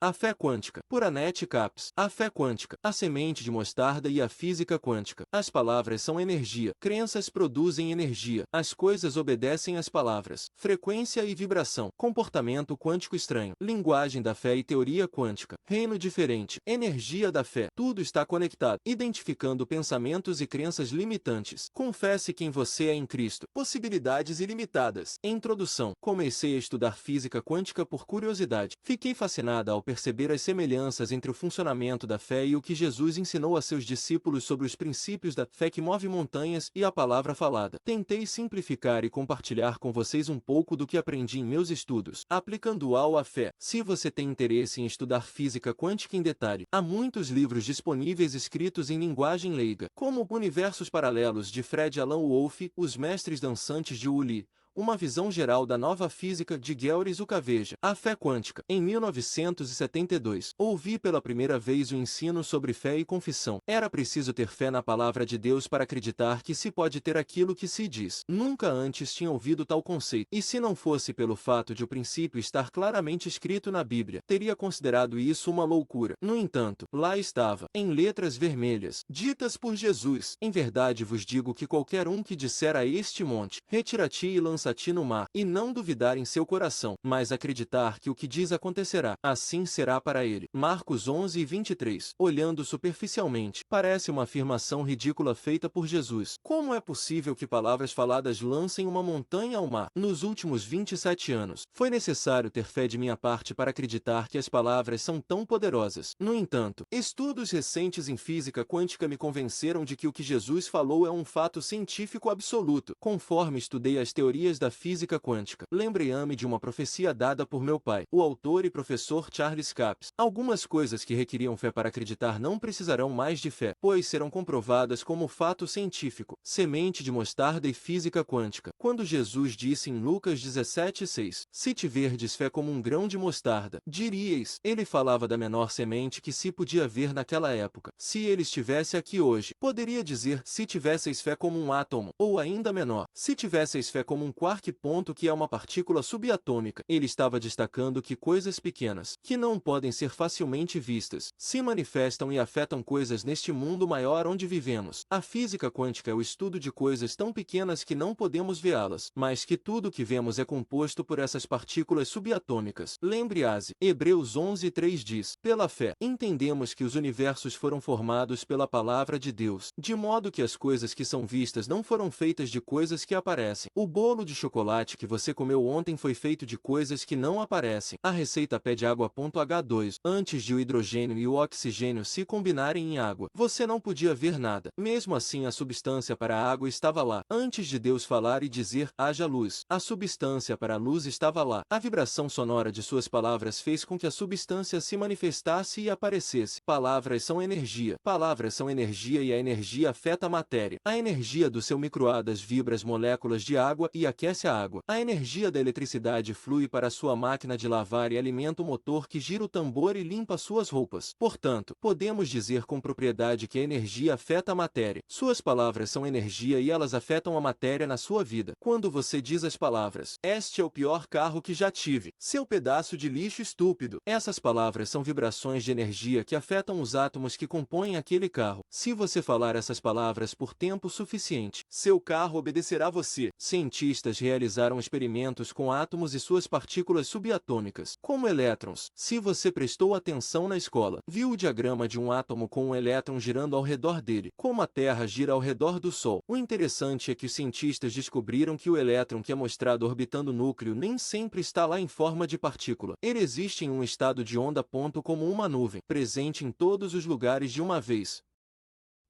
A fé quântica. Por Annette Capps. A fé quântica, a semente de mostarda e a física quântica. As palavras são energia. Crenças produzem energia. As coisas obedecem às palavras. Frequência e vibração. Comportamento quântico estranho. Linguagem da fé e teoria quântica. Reino diferente. Energia da fé. Tudo está conectado. Identificando pensamentos e crenças limitantes. Confesse quem você é em Cristo. Possibilidades ilimitadas. Introdução. Comecei a estudar física quântica por curiosidade. Fiquei fascinada ao perceber as semelhanças entre o funcionamento da fé e o que Jesus ensinou a seus discípulos sobre os princípios da fé que move montanhas e a palavra falada. Tentei simplificar e compartilhar com vocês um pouco do que aprendi em meus estudos, aplicando-o à fé. Se você tem interesse em estudar física quântica em detalhe, há muitos livros disponíveis escritos em linguagem leiga, como Universos Paralelos de Fred Alan Wolfe, Os Mestres Dançantes de Uli, Uma Visão Geral da Nova Física de Georg Zuckerberg. A Fé Quântica. Em 1972, ouvi pela primeira vez o ensino sobre fé e confissão. Era preciso ter fé na palavra de Deus para acreditar que se pode ter aquilo que se diz. Nunca antes tinha ouvido tal conceito. E se não fosse pelo fato de o princípio estar claramente escrito na Bíblia, teria considerado isso uma loucura. No entanto, lá estava, em letras vermelhas, ditas por Jesus. Em verdade vos digo que qualquer um que disser a este monte, retira-te e lança-te no mar, e não duvidar em seu coração, mas acreditar que o que diz acontecerá, assim será para ele. Marcos 11:23. Olhando superficialmente, parece uma afirmação ridícula feita por Jesus. Como é possível que palavras faladas lancem uma montanha ao mar? Nos últimos 27 anos, foi necessário ter fé de minha parte para acreditar que as palavras são tão poderosas. No entanto, estudos recentes em física quântica me convenceram de que o que Jesus falou é um fato científico absoluto, conforme estudei as teorias da física quântica. Lembrei-me de uma profecia dada por meu pai, o autor e professor Charles Capps. Algumas coisas que requeriam fé para acreditar não precisarão mais de fé, pois serão comprovadas como fato científico. Semente de mostarda e física quântica. Quando Jesus disse em Lucas 17:6, se tiverdes fé como um grão de mostarda, diríeis, ele falava da menor semente que se podia ver naquela época. Se ele estivesse aqui hoje, poderia dizer, se tivesseis fé como um átomo, ou ainda menor, se tivesseis fé como um quark ponto que é uma partícula subatômica. Ele estava destacando que coisas pequenas, que não podem ser facilmente vistas, se manifestam e afetam coisas neste mundo maior onde vivemos. A física quântica é o estudo de coisas tão pequenas que não podemos vê-las, mas que tudo o que vemos é composto por essas partículas subatômicas. Lembre-se, Hebreus 11:3 diz, pela fé, entendemos que os universos foram formados pela palavra de Deus, de modo que as coisas que são vistas não foram feitas de coisas que aparecem. O bolo de chocolate que você comeu ontem foi feito de coisas que não aparecem. A receita pede água.H2. Antes de o hidrogênio e o oxigênio se combinarem em água, você não podia ver nada. Mesmo assim, a substância para a água estava lá. Antes de Deus falar e dizer, haja luz, a substância para a luz estava lá. A vibração sonora de suas palavras fez com que a substância se manifestasse e aparecesse. Palavras são energia. Palavras são energia e a energia afeta a matéria. A energia do seu microondas vibra as moléculas de água e aquece a água. A energia da eletricidade flui para a sua máquina de lavar e alimenta o motor que gira o tambor e limpa suas roupas. Portanto, podemos dizer com propriedade que a energia afeta a matéria. Suas palavras são energia e elas afetam a matéria na sua vida. Quando você diz as palavras, este é o pior carro que já tive, seu pedaço de lixo estúpido, essas palavras são vibrações de energia que afetam os átomos que compõem aquele carro. Se você falar essas palavras por tempo suficiente, seu carro obedecerá a você. Cientistas realizaram experimentos com átomos e suas partículas subatômicas, como elétrons. Se você prestou atenção na escola, viu o diagrama de um átomo com um elétron girando ao redor dele, como a Terra gira ao redor do Sol. O interessante é que os cientistas descobriram que o elétron que é mostrado orbitando o núcleo nem sempre está lá em forma de partícula. Ele existe em um estado de onda ponto como uma nuvem, presente em todos os lugares de uma vez,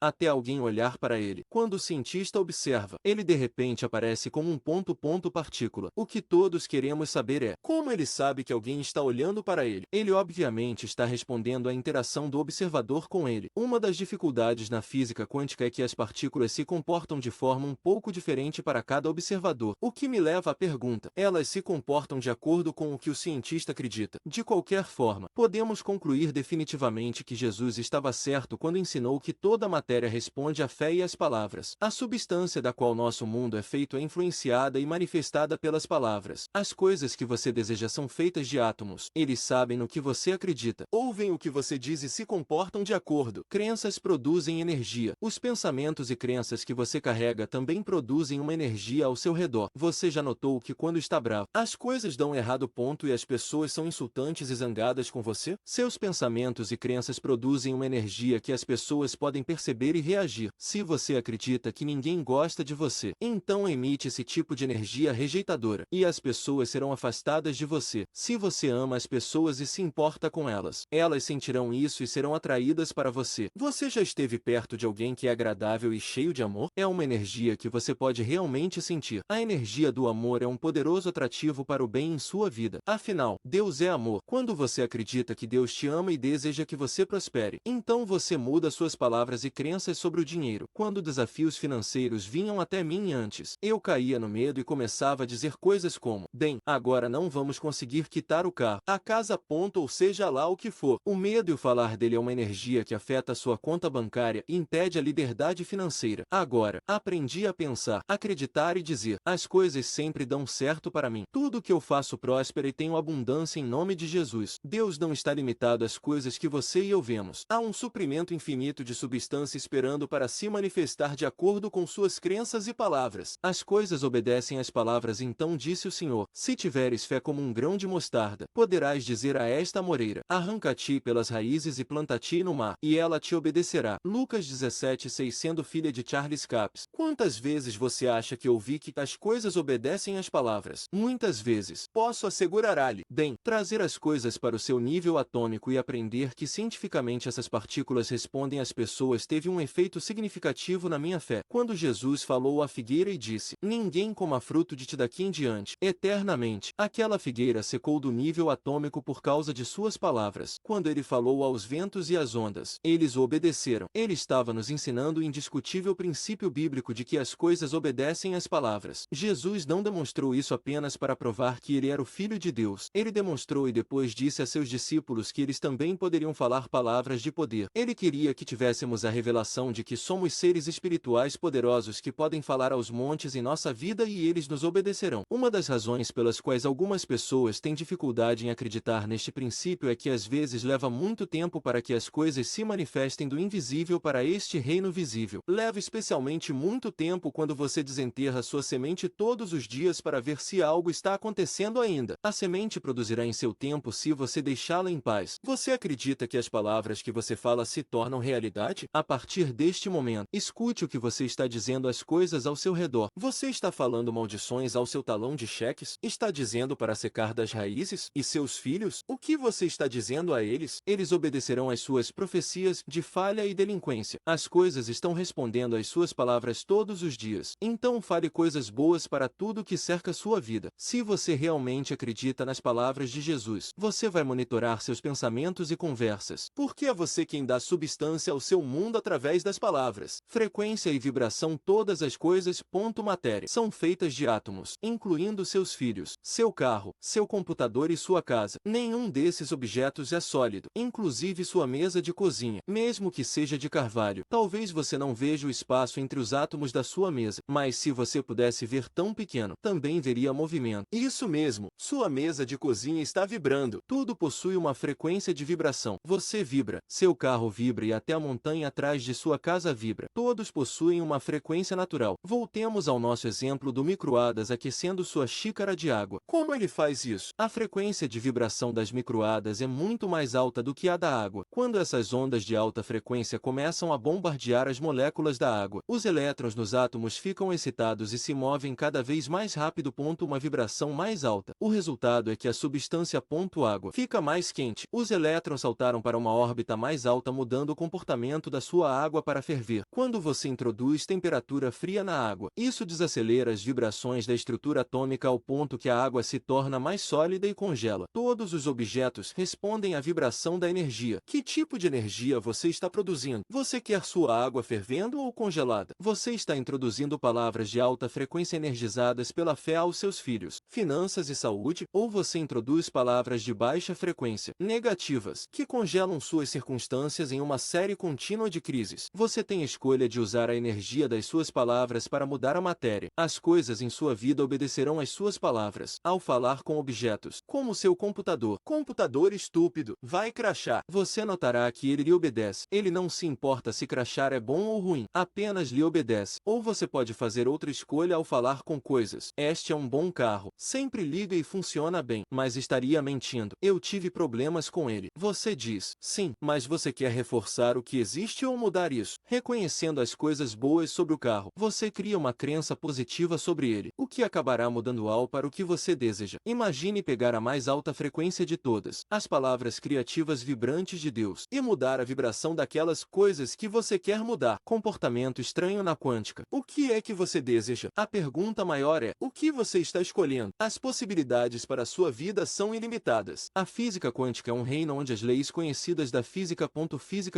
até alguém olhar para ele. Quando o cientista observa, ele de repente aparece como um ponto partícula. O que todos queremos saber é, como ele sabe que alguém está olhando para ele? Ele obviamente está respondendo à interação do observador com ele. Uma das dificuldades na física quântica é que as partículas se comportam de forma um pouco diferente para cada observador. O que me leva à pergunta, elas se comportam de acordo com o que o cientista acredita. De qualquer forma, podemos concluir definitivamente que Jesus estava certo quando ensinou que toda a matéria matéria responde à fé e às palavras. A substância da qual nosso mundo é feito é influenciada e manifestada pelas palavras. As coisas que você deseja são feitas de átomos. Eles sabem no que você acredita, ouvem o que você diz e se comportam de acordo. Crenças produzem energia. Os pensamentos e crenças que você carrega também produzem uma energia ao seu redor. Você já notou que quando está bravo, as coisas dão errado e as pessoas são insultantes e zangadas com você? Seus pensamentos e crenças produzem uma energia que as pessoas podem perceber e reagir. Se você acredita que ninguém gosta de você, então emite esse tipo de energia rejeitadora, e as pessoas serão afastadas de você. Se você ama as pessoas e se importa com elas, elas sentirão isso e serão atraídas para você. Você já esteve perto de alguém que é agradável e cheio de amor? É uma energia que você pode realmente sentir. A energia do amor é um poderoso atrativo para o bem em sua vida. Afinal, Deus é amor. Quando você acredita que Deus te ama e deseja que você prospere, então você muda suas palavras e crenças sobre o dinheiro. Quando desafios financeiros vinham até mim antes, eu caía no medo e começava a dizer coisas como: bem, agora não vamos conseguir quitar o carro, a casa, ou seja lá o que for. O medo e o falar dele é uma energia que afeta a sua conta bancária e impede a liberdade financeira. Agora, aprendi a pensar, acreditar e dizer: as coisas sempre dão certo para mim. Tudo que eu faço próspera e tenho abundância em nome de Jesus. Deus não está limitado às coisas que você e eu vemos. Há um suprimento infinito de substância esperando para se manifestar de acordo com suas crenças e palavras. As coisas obedecem às palavras, então disse o Senhor: se tiveres fé como um grão de mostarda, poderás dizer a esta amoreira: arranca-te pelas raízes e planta-te no mar, e ela te obedecerá. Lucas 17:6. Sendo filha de Charles Capps. Quantas vezes você acha que ouvi que as coisas obedecem às palavras? Muitas vezes. Posso assegurar-lhe, bem, trazer as coisas para o seu nível atômico e aprender que cientificamente essas partículas respondem às pessoas teve um efeito significativo na minha fé. Quando Jesus falou à figueira e disse: ninguém coma fruto de ti daqui em diante, eternamente, aquela figueira secou do nível atômico por causa de suas palavras. Quando ele falou aos ventos e às ondas, eles o obedeceram. Ele estava nos ensinando o indiscutível princípio bíblico de que as coisas obedecem às palavras. Jesus não demonstrou isso apenas para provar que ele era o Filho de Deus. Ele demonstrou e depois disse a seus discípulos que eles também poderiam falar palavras de poder. Ele queria que tivéssemos a revelação de que somos seres espirituais poderosos que podem falar aos montes em nossa vida e eles nos obedecerão. Uma das razões pelas quais algumas pessoas têm dificuldade em acreditar neste princípio é que às vezes leva muito tempo para que as coisas se manifestem do invisível para este reino visível. Leva especialmente muito tempo quando você desenterra sua semente todos os dias para ver se algo está acontecendo ainda. A semente produzirá em seu tempo se você deixá-la em paz. Você acredita que as palavras que você fala se tornam realidade? A partir deste momento, escute o que você está dizendo às coisas ao seu redor. Você está falando maldições ao seu talão de cheques? Está dizendo para secar das raízes? E seus filhos? O que você está dizendo a eles? Eles obedecerão às suas profecias de falha e delinquência. As coisas estão respondendo às suas palavras todos os dias. Então fale coisas boas para tudo que cerca sua vida. Se você realmente acredita nas palavras de Jesus, você vai monitorar seus pensamentos e conversas, porque é você quem dá substância ao seu mundo através das palavras. Frequência e vibração. Todas as coisas, matéria, são feitas de átomos, incluindo seus filhos, seu carro, seu computador e sua casa. Nenhum desses objetos é sólido, inclusive sua mesa de cozinha, mesmo que seja de carvalho. Talvez você não veja o espaço entre os átomos da sua mesa, mas se você pudesse ver tão pequeno, também veria movimento. Isso mesmo, sua mesa de cozinha está vibrando. Tudo possui uma frequência de vibração. Você vibra, seu carro vibra e até a montanha atrás de sua casa vibra. Todos possuem uma frequência natural. Voltemos ao nosso exemplo do micro-ondas aquecendo sua xícara de água. Como ele faz isso? A frequência de vibração das micro-ondas é muito mais alta do que a da água. Quando essas ondas de alta frequência começam a bombardear as moléculas da água, os elétrons nos átomos ficam excitados e se movem cada vez mais rápido. Uma vibração mais alta. O resultado é que a substância água fica mais quente. Os elétrons saltaram para uma órbita mais alta, mudando o comportamento da sua água para ferver. Quando você introduz temperatura fria na água, isso desacelera as vibrações da estrutura atômica ao ponto que a água se torna mais sólida e congela. Todos os objetos respondem à vibração da energia. Que tipo de energia você está produzindo? Você quer sua água fervendo ou congelada? Você está introduzindo palavras de alta frequência energizadas pela fé aos seus filhos, finanças e saúde, ou você introduz palavras de baixa frequência, negativas, que congelam suas circunstâncias em uma série contínua de crises felizes. Você tem a escolha de usar a energia das suas palavras para mudar a matéria. As coisas em sua vida obedecerão às suas palavras. Ao falar com objetos, como seu computador. Computador estúpido, vai crashar. Você notará que ele lhe obedece. Ele não se importa se crashar é bom ou ruim, apenas lhe obedece. Ou você pode fazer outra escolha ao falar com coisas. Este é um bom carro, sempre liga e funciona bem, mas estaria mentindo. Eu tive problemas com ele. Você diz, sim, mas você quer reforçar o que existe ou mudar isso? Reconhecendo as coisas boas sobre o carro, você cria uma crença positiva sobre ele, o que acabará mudando algo para o que você deseja. Imagine pegar a mais alta frequência de todas, as palavras criativas vibrantes de Deus, e mudar a vibração daquelas coisas que você quer mudar. Comportamento estranho na quântica. O que é que você deseja? A pergunta maior é, o que você está escolhendo? As possibilidades para a sua vida são ilimitadas. A física quântica é um reino onde as leis conhecidas da física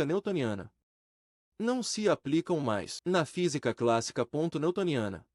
newtoniana não se aplicam mais. Na física clássica newtoniana,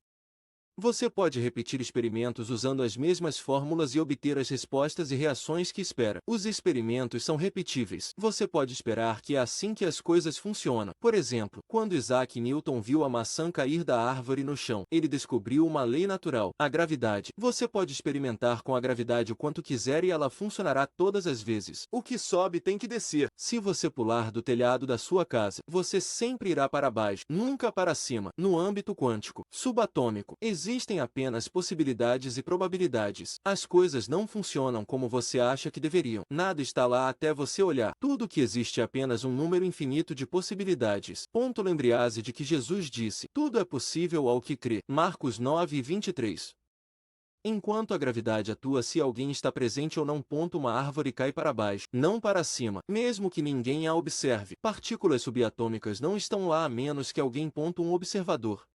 você pode repetir experimentos usando as mesmas fórmulas e obter as respostas e reações que espera. Os experimentos são repetíveis. Você pode esperar que é assim que as coisas funcionam. Por exemplo, quando Isaac Newton viu a maçã cair da árvore no chão, ele descobriu uma lei natural, a gravidade. Você pode experimentar com a gravidade o quanto quiser e ela funcionará todas as vezes. O que sobe tem que descer. Se você pular do telhado da sua casa, você sempre irá para baixo, nunca para cima. No âmbito quântico, subatômico, existem apenas possibilidades e probabilidades. As coisas não funcionam como você acha que deveriam. Nada está lá até você olhar. Tudo que existe é apenas um número infinito de possibilidades. Lembre-se de que Jesus disse, tudo é possível ao que crê. Marcos 9:23. Enquanto a gravidade atua se alguém está presente ou não. Uma árvore cai para baixo, não para cima, mesmo que ninguém a observe. Partículas subatômicas não estão lá a menos que alguém um observador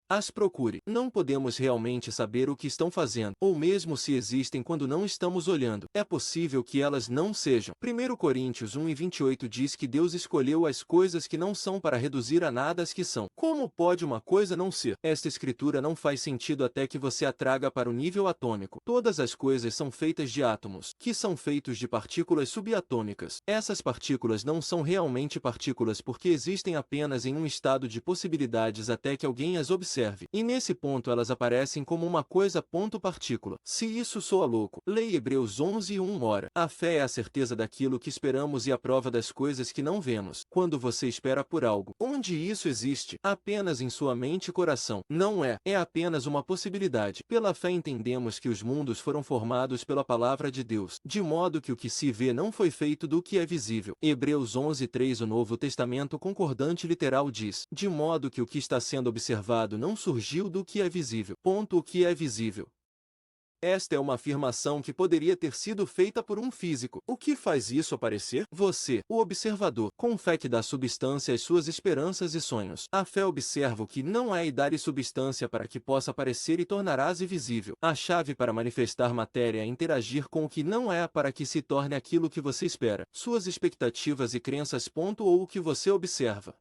as procure. Não podemos realmente saber o que estão fazendo, ou mesmo se existem quando não estamos olhando. É possível que elas não sejam. 1 Coríntios 1:28 diz que Deus escolheu as coisas que não são para reduzir a nada as que são. Como pode uma coisa não ser? Esta escritura não faz sentido até que você a traga para o nível atômico. Todas as coisas são feitas de átomos, que são feitos de partículas subatômicas. Essas partículas não são realmente partículas porque existem apenas em um estado de possibilidades até que alguém as observe. E nesse ponto elas aparecem como uma coisa partícula. Se isso soa louco, leia Hebreus 11:1. Ora, a fé é a certeza daquilo que esperamos e a prova das coisas que não vemos. Quando você espera por algo, onde isso existe? Apenas em sua mente e coração. Não é apenas uma possibilidade. Pela fé entendemos que os mundos foram formados pela palavra de Deus, de modo que o que se vê não foi feito do que é visível. Hebreus 11:3. O Novo Testamento concordante literal diz, de modo que o que está sendo observado não surgiu do que é visível. O que é visível. Esta é uma afirmação que poderia ter sido feita por um físico. O que faz isso aparecer? Você, o observador, com fé que dá substância às suas esperanças e sonhos. A fé observa o que não é e dá-lhe substância para que possa aparecer e tornará-se visível. A chave para manifestar matéria é interagir com o que não é para que se torne aquilo que você espera. Suas expectativas e crenças. Ou o que você observa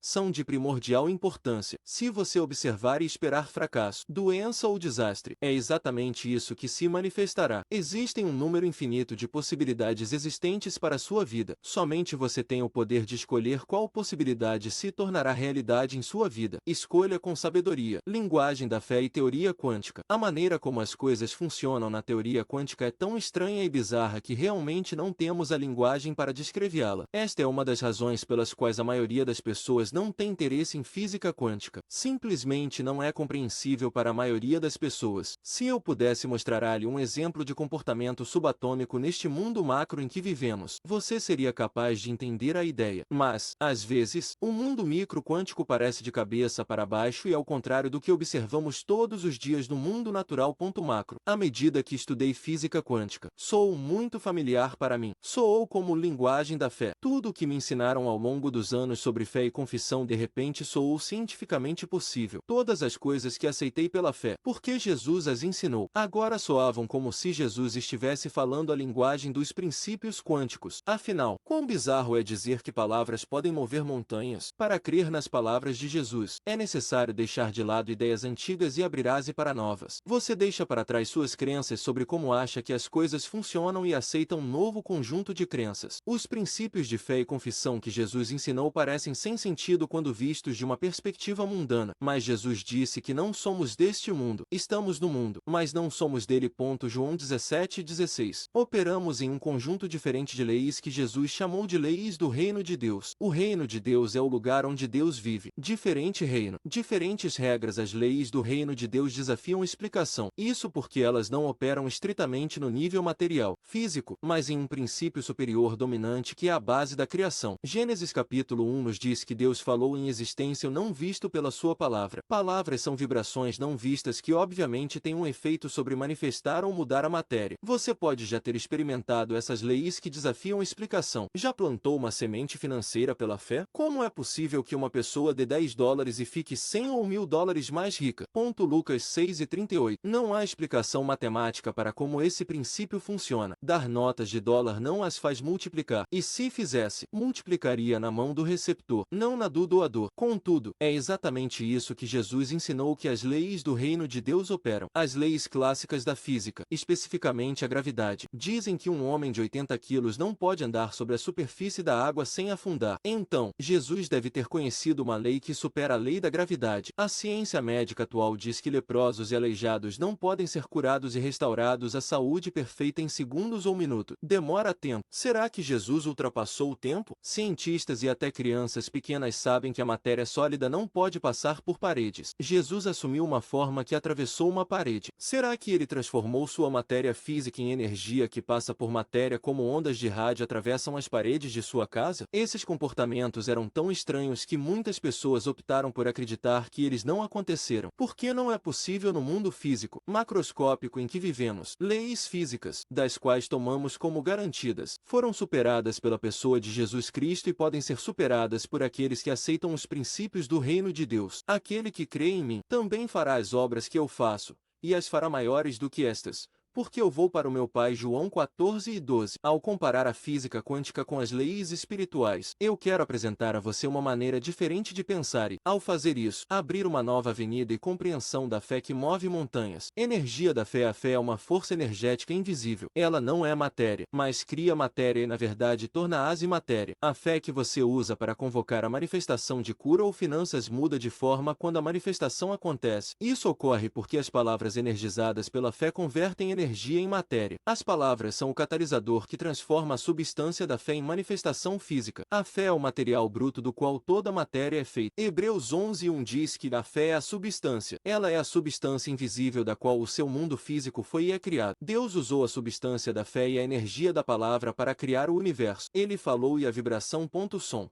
são de primordial importância. Se você observar e esperar fracasso, doença ou desastre, é exatamente isso que se manifestará. Existem um número infinito de possibilidades existentes para a sua vida. Somente você tem o poder de escolher qual possibilidade se tornará realidade em sua vida. Escolha com sabedoria. Linguagem da fé e teoria quântica. A maneira como as coisas funcionam na teoria quântica é tão estranha e bizarra que realmente não temos a linguagem para descrevê-la. Esta é uma das razões pelas quais a maioria das pessoas não tem interesse em física quântica. Simplesmente não é compreensível para a maioria das pessoas. Se eu pudesse mostrar-lhe um exemplo de comportamento subatômico neste mundo macro em que vivemos, você seria capaz de entender a ideia. Mas, às vezes, o mundo micro quântico parece de cabeça para baixo e ao contrário do que observamos todos os dias no mundo natural. Macro. À medida que estudei física quântica, soou muito familiar para mim. Soou como linguagem da fé. Tudo o que me ensinaram ao longo dos anos sobre fé e confissão confissão de repente soou cientificamente possível. Todas as coisas que aceitei pela fé, porque Jesus as ensinou, agora soavam como se Jesus estivesse falando a linguagem dos princípios quânticos. Afinal, quão bizarro é dizer que palavras podem mover montanhas? Para crer nas palavras de Jesus, é necessário deixar de lado ideias antigas e abrir ase para novas. Você deixa para trás suas crenças sobre como acha que as coisas funcionam e aceita um novo conjunto de crenças. Os princípios de fé e confissão que Jesus ensinou parecem sem sentido quando vistos de uma perspectiva mundana, mas Jesus disse que não somos deste mundo, estamos no mundo, mas não somos dele. João 17:16. Operamos em um conjunto diferente de leis que Jesus chamou de leis do reino de Deus. O reino de Deus é o lugar onde Deus vive. Diferente reino, diferentes regras. As leis do reino de Deus desafiam explicação. Isso porque elas não operam estritamente no nível material, físico, mas em um princípio superior dominante que é a base da criação. Gênesis capítulo 1 nos diz que Deus falou em existência o não visto pela sua palavra. Palavras são vibrações não vistas que obviamente têm um efeito sobre manifestar ou mudar a matéria. Você pode já ter experimentado essas leis que desafiam explicação. Já plantou uma semente financeira pela fé? Como é possível que uma pessoa dê $10 e fique 100 ou $1000 mais rica? Lucas 6:38. Não há explicação matemática para como esse princípio funciona. Dar notas de dólar não as faz multiplicar. E se fizesse, multiplicaria na mão do receptor, não na do doador. Contudo, é exatamente isso que Jesus ensinou que as leis do reino de Deus operam. As leis clássicas da física, especificamente a gravidade, dizem que um homem de 80 quilos não pode andar sobre a superfície da água sem afundar. Então, Jesus deve ter conhecido uma lei que supera a lei da gravidade. A ciência médica atual diz que leprosos e aleijados não podem ser curados e restaurados à saúde perfeita em segundos ou minutos. Demora tempo. Será que Jesus ultrapassou o tempo? Cientistas e até crianças pequenas sabem que a matéria sólida não pode passar por paredes. Jesus assumiu uma forma que atravessou uma parede. Será que ele transformou sua matéria física em energia que passa por matéria como ondas de rádio atravessam as paredes de sua casa? Esses comportamentos eram tão estranhos que muitas pessoas optaram por acreditar que eles não aconteceram. Porque não é possível no mundo físico, macroscópico em que vivemos. Leis físicas, das quais tomamos como garantidas, foram superadas pela pessoa de Jesus Cristo e podem ser superadas por aqueles que aceitam os princípios do reino de Deus. Aquele que crê em mim, também fará as obras que eu faço, e as fará maiores do que estas, porque eu vou para o meu Pai. João 14:12. Ao comparar a física quântica com as leis espirituais, eu quero apresentar a você uma maneira diferente de pensar e, ao fazer isso, abrir uma nova avenida e compreensão da fé que move montanhas. Energia da fé. A fé é uma força energética invisível. Ela não é matéria, mas cria matéria e na verdade torna-as matéria. A fé que você usa para convocar a manifestação de cura ou finanças muda de forma quando a manifestação acontece. Isso ocorre porque as palavras energizadas pela fé convertem energia em matéria. As palavras são o catalisador que transforma a substância da fé em manifestação física. A fé é o material bruto do qual toda a matéria é feita. Hebreus 11:1 diz que a fé é a substância. Ela é a substância invisível da qual o seu mundo físico foi e é criado. Deus usou a substância da fé e a energia da palavra para criar o universo. Ele falou e a vibração. Som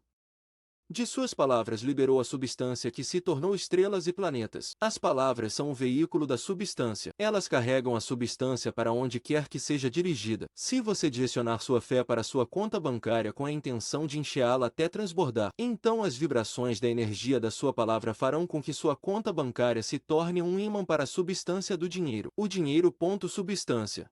de suas palavras liberou a substância que se tornou estrelas e planetas. As palavras são o veículo da substância. Elas carregam a substância para onde quer que seja dirigida. Se você direcionar sua fé para sua conta bancária com a intenção de encheá-la até transbordar, então as vibrações da energia da sua palavra farão com que sua conta bancária se torne um ímã para a substância do dinheiro. O dinheiro. Substância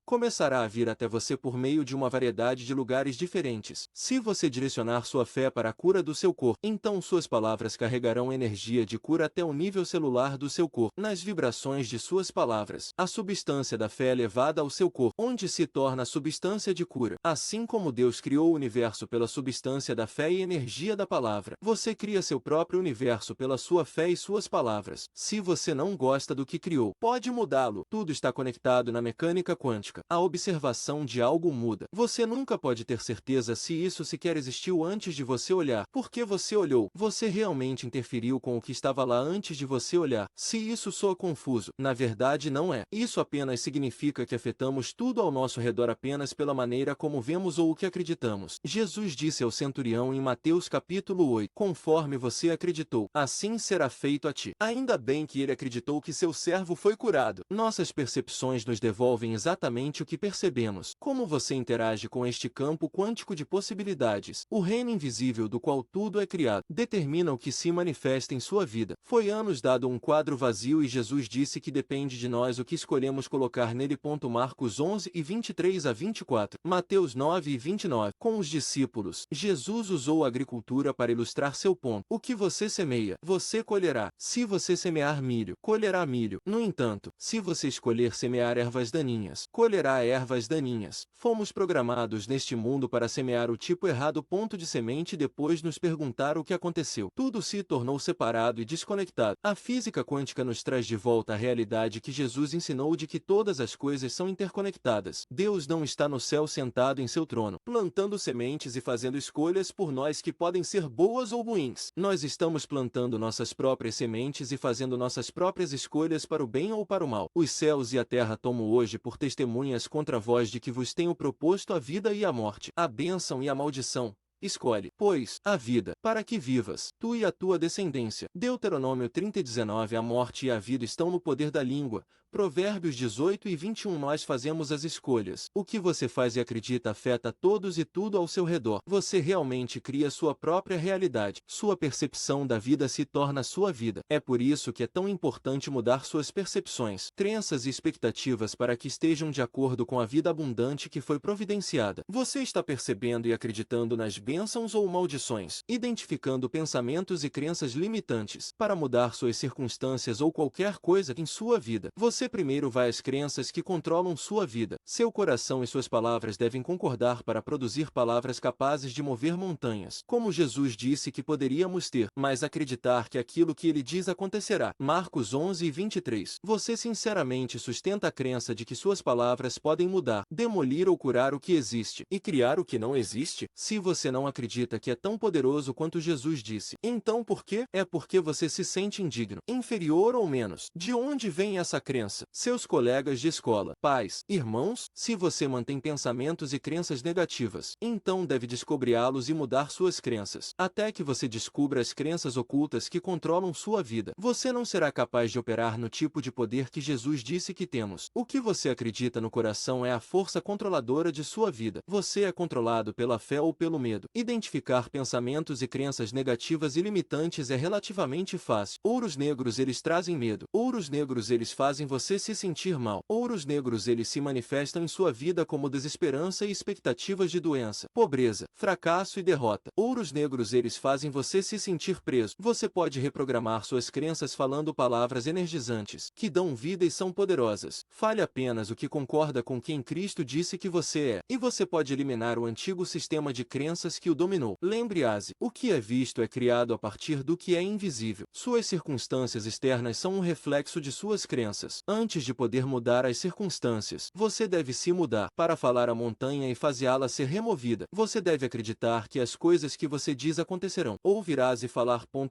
começará a vir até você por meio de uma variedade de lugares diferentes. Se você direcionar sua fé para a cura do seu corpo, então suas palavras carregarão energia de cura até o nível celular do seu corpo. Nas vibrações de suas palavras, a substância da fé é levada ao seu corpo, onde se torna a substância de cura. Assim como Deus criou o universo pela substância da fé e energia da palavra, você cria seu próprio universo pela sua fé e suas palavras. Se você não gosta do que criou, pode mudá-lo. Tudo está conectado na mecânica quântica. A observação de algo muda. Você nunca pode ter certeza se isso sequer existiu antes de você olhar. Porque você olhou. Você realmente interferiu com o que estava lá antes de você olhar. Se isso soa confuso, na verdade não é. Isso apenas significa que afetamos tudo ao nosso redor apenas pela maneira como vemos ou o que acreditamos. Jesus disse ao centurião em Mateus capítulo 8, conforme você acreditou, assim será feito a ti. Ainda bem que ele acreditou que seu servo foi curado. Nossas percepções nos devolvem exatamente somente o que percebemos. Como você interage com este campo quântico de possibilidades, o reino invisível do qual tudo é criado, determina o que se manifesta em sua vida. Foi-nos dado um quadro vazio e Jesus disse que depende de nós o que escolhemos colocar nele. Marcos 11 e 23 a 24, Mateus 9 e 29. Com os discípulos, Jesus usou a agricultura para ilustrar seu ponto. O que você semeia, você colherá. Se você semear milho, colherá milho. No entanto, se você escolher semear ervas daninhas, colherá ervas daninhas. Fomos programados neste mundo para semear o tipo errado de semente e depois nos perguntar o que aconteceu. Tudo se tornou separado e desconectado. A física quântica nos traz de volta a realidade que Jesus ensinou de que todas as coisas são interconectadas. Deus não está no céu sentado em seu trono, plantando sementes e fazendo escolhas por nós que podem ser boas ou ruins. Nós estamos plantando nossas próprias sementes e fazendo nossas próprias escolhas para o bem ou para o mal. Os céus e a terra tomo hoje por testemunhas contra vós de que vos tenho proposto a vida e a morte, a bênção e a maldição. Escolhe, pois, a vida, para que vivas, tu e a tua descendência. Deuteronômio 30:19. A morte e a vida estão no poder da língua. Provérbios 18 e 21. Nós fazemos as escolhas. O que você faz e acredita afeta todos e tudo ao seu redor. Você realmente cria sua própria realidade. Sua percepção da vida se torna sua vida. É por isso que é tão importante mudar suas percepções, crenças e expectativas para que estejam de acordo com a vida abundante que foi providenciada. Você está percebendo e acreditando nas bênçãos ou maldições, identificando pensamentos e crenças limitantes para mudar suas circunstâncias ou qualquer coisa em sua vida. Você primeiro vai às crenças que controlam sua vida. Seu coração e suas palavras devem concordar para produzir palavras capazes de mover montanhas. Como Jesus disse que poderíamos ter, mas acreditar que aquilo que ele diz acontecerá. Marcos 11 e 23. Você sinceramente sustenta a crença de que suas palavras podem mudar, demolir ou curar o que existe e criar o que não existe? Se você não acredita que é tão poderoso quanto Jesus disse, então por quê? É porque você se sente indigno, inferior ou menos. De onde vem essa crença? Seus colegas de escola, pais, irmãos? Se você mantém pensamentos e crenças negativas, então deve descobriá-los e mudar suas crenças, até que você descubra as crenças ocultas que controlam sua vida. Você não será capaz de operar no tipo de poder que Jesus disse que temos. O que você acredita no coração é a força controladora de sua vida. Você é controlado pela fé ou pelo medo. Identificar pensamentos e crenças negativas e limitantes é relativamente fácil. Ouros negros eles trazem medo. Ouros negros eles fazem você se sentir mal. Ouros negros eles se manifestam em sua vida como desesperança e expectativas de doença, pobreza, fracasso e derrota. Ouros negros eles fazem você se sentir preso. Você pode reprogramar suas crenças falando palavras energizantes, que dão vida e são poderosas. Fale apenas o que concorda com quem Cristo disse que você é, e você pode eliminar o antigo sistema de crenças que o dominou. Lembre-se, o que é visto é criado a partir do que é invisível. Suas circunstâncias externas são um reflexo de suas crenças. Antes de poder mudar as circunstâncias, você deve se mudar. Para falar a montanha e fazê-la ser removida, você deve acreditar que as coisas que você diz acontecerão. Ouvirás e falar.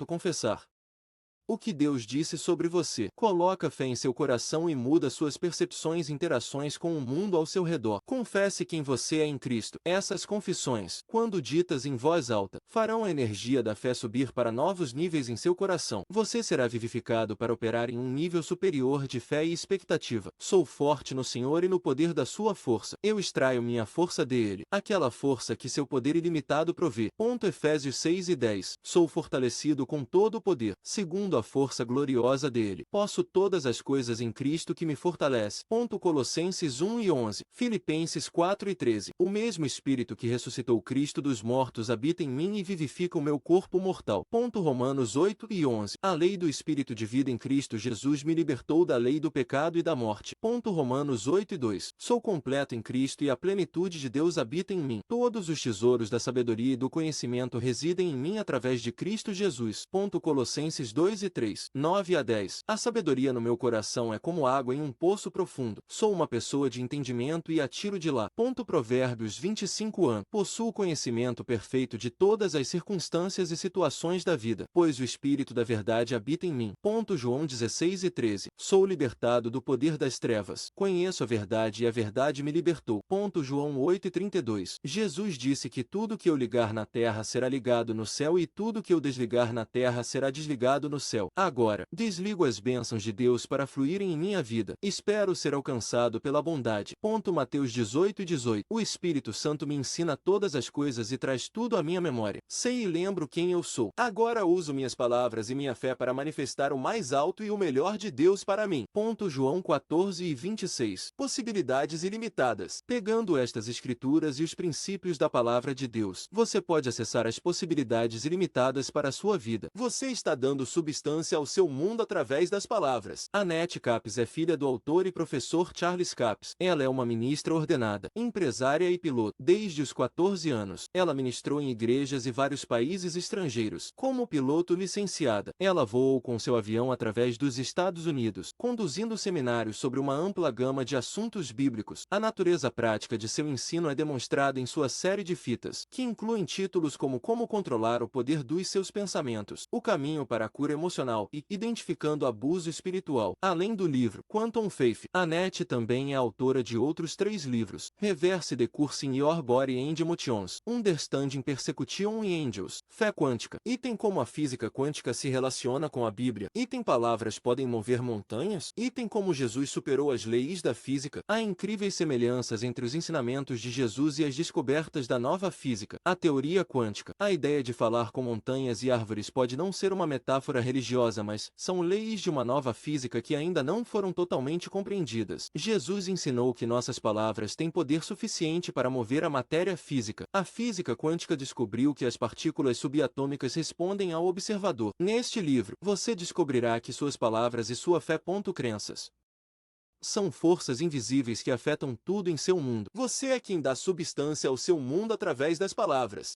Confessar o que Deus disse sobre você. Coloca fé em seu coração e muda suas percepções e interações com o mundo ao seu redor. Confesse quem você é em Cristo. Essas confissões, quando ditas em voz alta, farão a energia da fé subir para novos níveis em seu coração. Você será vivificado para operar em um nível superior de fé e expectativa. Sou forte no Senhor e no poder da sua força. Eu extraio minha força dele, aquela força que seu poder ilimitado provê. Efésios 6 e 10. Sou fortalecido com todo o poder, segundo a força gloriosa dele. Posso todas as coisas em Cristo que me fortalece. Colossenses 1 e 11. Filipenses 4 e 13. O mesmo Espírito que ressuscitou Cristo dos mortos habita em mim e vivifica o meu corpo mortal. Romanos 8 e 11. A lei do Espírito de vida em Cristo Jesus me libertou da lei do pecado e da morte. Romanos 8 e 2. Sou completo em Cristo e a plenitude de Deus habita em mim. Todos os tesouros da sabedoria e do conhecimento residem em mim através de Cristo Jesus. Colossenses 2 e 3, 9 a 10. A sabedoria no meu coração é como água em um poço profundo. Sou uma pessoa de entendimento e a tiro de lá. Provérbios 25 an. Possuo conhecimento perfeito de todas as circunstâncias e situações da vida, pois o Espírito da verdade habita em mim. João 16 e 13. Sou libertado do poder das trevas. Conheço a verdade e a verdade me libertou. João 8 e 32. Jesus disse que tudo que eu ligar na terra será ligado no céu e tudo que eu desligar na terra será desligado no céu. céu. Agora, desligo as bênçãos de Deus para fluírem em minha vida. Espero ser alcançado pela bondade. Mateus 18:18. O Espírito Santo me ensina todas as coisas e traz tudo à minha memória. Sei e lembro quem eu sou. Agora uso minhas palavras e minha fé para manifestar o mais alto e o melhor de Deus para mim. João 14:26. Possibilidades ilimitadas. Pegando estas escrituras e os princípios da palavra de Deus, você pode acessar as possibilidades ilimitadas para a sua vida. Você está dando substância ao seu mundo através das palavras. Annette Capps é filha do autor e professor Charles Capps. Ela é uma ministra ordenada, empresária e piloto. Desde os 14 anos, ela ministrou em igrejas e vários países estrangeiros. Como piloto licenciada, ela voou com seu avião através dos Estados Unidos, conduzindo seminários sobre uma ampla gama de assuntos bíblicos. A natureza prática de seu ensino é demonstrada em sua série de fitas, que incluem títulos como Como Controlar o Poder dos Seus Pensamentos, O Caminho para a Cura Emocional e Identificando Abuso Espiritual. Além do livro Quantum Faith, Annette também é autora de outros 3 livros: Reverse the Curse in Your Body and Emotions, Understanding Persecution in Angels, Fé Quântica. Item Como a física quântica se relaciona com a Bíblia. Item Palavras podem mover montanhas. Item Como Jesus superou as leis da física. Há incríveis semelhanças entre os ensinamentos de Jesus e as descobertas da nova física. A teoria quântica. A ideia de falar com montanhas e árvores pode não ser uma metáfora religiosa, mas são leis de uma nova física que ainda não foram totalmente compreendidas. Jesus ensinou que nossas palavras têm poder suficiente para mover a matéria física. A física quântica descobriu que as partículas subatômicas respondem ao observador. Neste livro, você descobrirá que suas palavras e sua fé. Crenças são forças invisíveis que afetam tudo em seu mundo. Você é quem dá substância ao seu mundo através das palavras.